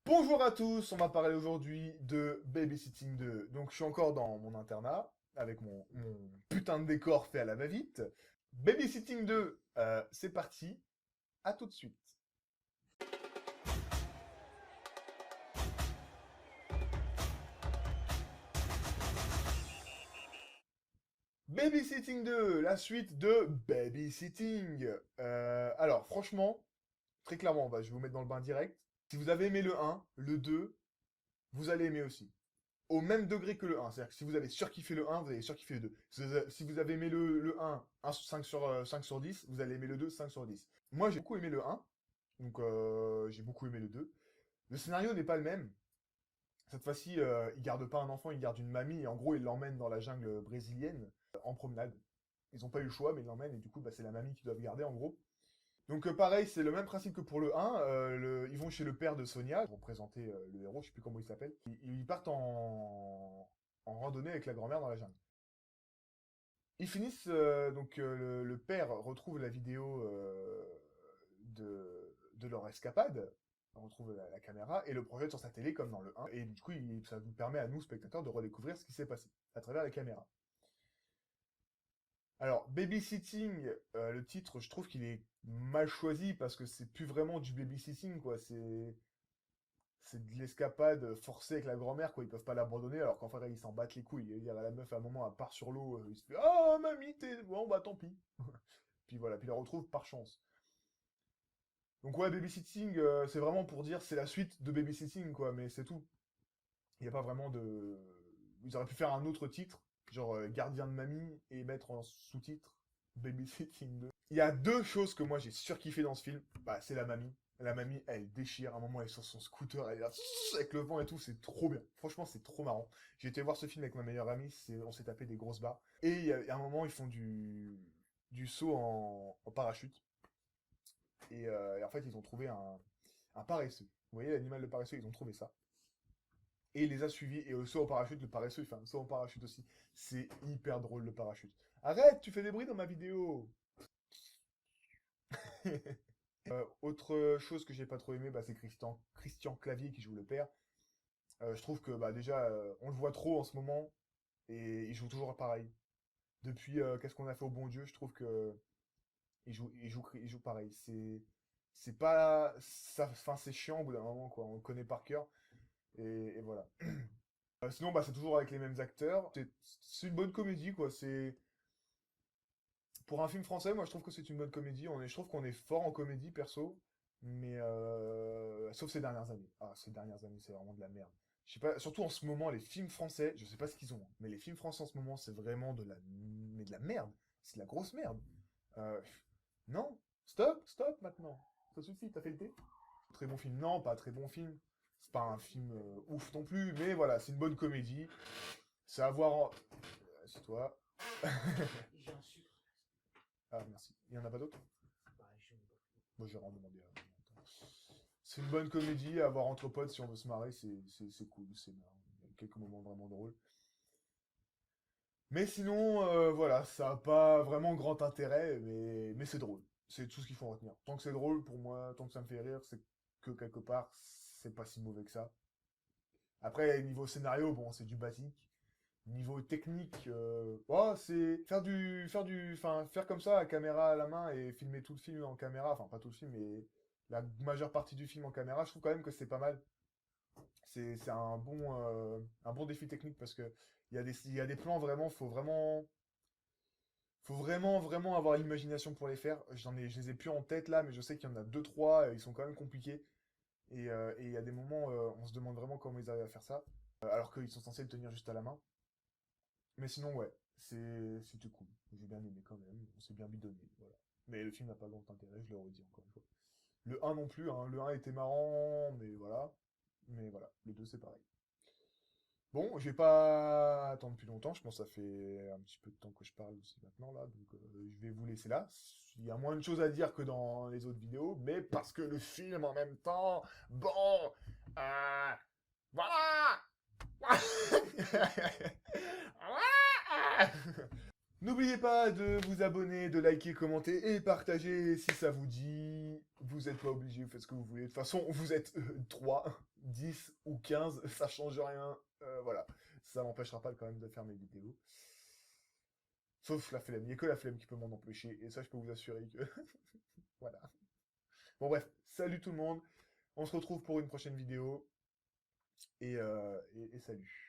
Bonjour à tous, on va parler aujourd'hui de Babysitting 2. Donc je suis encore dans mon internat, avec mon putain de décor fait à la va-vite. Babysitting 2, c'est parti, à tout de suite. Babysitting 2, la suite de Babysitting. Alors franchement, très clairement, je vais vous mettre dans le bain direct. Si vous avez aimé le 1, le 2, vous allez aimer aussi. Au même degré que le 1. C'est-à-dire que si vous avez surkiffé le 1, vous allez surkiffer le 2. Si vous avez aimé le 1, 5 5 sur 10, vous allez aimer le 2, 5 sur 10. Moi, j'ai beaucoup aimé le 1, donc j'ai beaucoup aimé le 2. Le scénario n'est pas le même. Cette fois-ci, il garde pas un enfant, il garde une mamie, et en gros, il l'emmène dans la jungle brésilienne, en promenade. Ils n'ont pas eu le choix, mais ils l'emmènent, et du coup, c'est la mamie qu'ils doivent garder, en gros. Donc pareil, c'est le même principe que pour le 1. Ils vont chez le père de Sonia, pour présenter le héros, je sais plus comment il s'appelle. Ils partent en randonnée avec la grand-mère dans la jungle. Ils finissent, le père retrouve la vidéo de leur escapade, on retrouve la caméra, et le projette sur sa télé comme dans le 1. Et du coup, ça nous permet à nous, spectateurs, de redécouvrir ce qui s'est passé à travers la caméra. Alors, babysitting, le titre, je trouve qu'il est mal choisi parce que c'est plus vraiment du babysitting, quoi. C'est de l'escapade forcée avec la grand-mère, quoi. Ils peuvent pas l'abandonner alors qu'en fait, ils s'en battent les couilles. Il y a la meuf, à un moment, elle part sur l'eau, il se fait «Ah, mamie, t'es. Bon, bah tant pis.» Puis voilà, puis il la retrouve par chance. Donc, ouais, babysitting, c'est vraiment pour dire c'est la suite de babysitting, quoi, mais c'est tout. Il n'y a pas vraiment de. Ils auraient pu faire un autre titre, genre Gardien de mamie, et mettre en sous-titre Babysitting 2. Il y a deux choses que moi j'ai surkiffé dans ce film. Bah, c'est la mamie. La mamie, elle déchire. À un moment, elle est sur son scooter, elle est là, avec le vent et tout, c'est trop bien. Franchement, c'est trop marrant. J'ai été voir ce film avec ma meilleure amie, on s'est tapé des grosses barres. Et il y a un moment, ils font du saut en parachute. Et en fait, ils ont trouvé un paresseux. Vous voyez l'animal de paresseux, ils ont trouvé ça. Et il les a suivis. Et au saut en parachute, le paresseux, il fait un saut en parachute aussi. C'est hyper drôle, le parachute. Arrête, tu fais des bruits dans ma vidéo. Autre chose que j'ai pas trop aimé, c'est Christian Clavier qui joue le père. Je trouve que déjà, on le voit trop en ce moment. Et il joue toujours pareil. Depuis Qu'est-ce qu'on a fait au bon Dieu, je trouve que il joue pareil. C'est pas. Enfin, c'est chiant au bout d'un moment, quoi. On le connaît par cœur. Et voilà. Sinon, c'est toujours avec les mêmes acteurs. C'est une bonne comédie, quoi. Pour un film français, moi, je trouve que c'est une bonne comédie. Je trouve qu'on est fort en comédie, perso. Mais sauf ces dernières années. Ah, ces dernières années, c'est vraiment de la merde. Je sais pas, surtout en ce moment, les films français, je sais pas ce qu'ils ont, hein, mais les films français en ce moment, c'est vraiment mais de la merde. C'est de la grosse merde. Euh, non, stop, stop maintenant. Ça suffit, t'as fait le thé? Très bon film. Non, pas très bon film. C'est pas un film ouf non plus, mais voilà, c'est une bonne comédie. C'est à voir en. C'est toi. J'ai un sucre. Ah, merci. Il y en a pas d'autres? Bah, je n'ai pas. Moi, j'ai rien demandé à. C'est une bonne comédie à voir entre potes si on veut se marrer, c'est cool, c'est marrant. Il y a quelques moments vraiment drôles. Mais sinon, voilà, ça n'a pas vraiment grand intérêt, mais c'est drôle. C'est tout ce qu'il faut retenir. Tant que c'est drôle, pour moi, tant que ça me fait rire, c'est que quelque part, c'est pas si mauvais que ça. Après, niveau scénario, bon, c'est du basique. Niveau technique, c'est faire comme ça, caméra à la main et filmer tout le film en caméra, enfin pas tout le film, mais la majeure partie du film en caméra, je trouve quand même que c'est pas mal. C'est un bon défi technique parce que il y a des plans vraiment, faut vraiment avoir l'imagination pour les faire. Je les ai plus en tête là, mais je sais qu'il y en a deux, trois, ils sont quand même compliqués. Et il y a des moments, on se demande vraiment comment ils arrivent à faire ça, alors qu'ils sont censés le tenir juste à la main. Mais sinon, ouais, c'était cool. J'ai bien aimé quand même. On s'est bien bidonné, voilà. Mais le film n'a pas grand intérêt, je le redis encore une fois. Le un non plus, hein. Le un était marrant, mais voilà. Mais voilà, le 2 c'est pareil. Bon, je vais pas attendre plus longtemps. Je pense que ça fait un petit peu de temps que je parle aussi maintenant, là. Donc, je vais vous laisser là. Il y a moins de choses à dire que dans les autres vidéos, mais parce que le film en même temps, bon, euh, voilà! N'oubliez pas de vous abonner, de liker, commenter et partager si ça vous dit. Vous n'êtes pas obligé, vous faites ce que vous voulez. De toute façon, vous êtes 3, 10 ou 15, ça change rien. Voilà, ça m'empêchera pas quand même de faire mes vidéos. Sauf la flemme, il n'y a que la flemme qui peut m'en empêcher. Et ça, je peux vous assurer que... voilà. Bon bref, salut tout le monde. On se retrouve pour une prochaine vidéo. Et salut.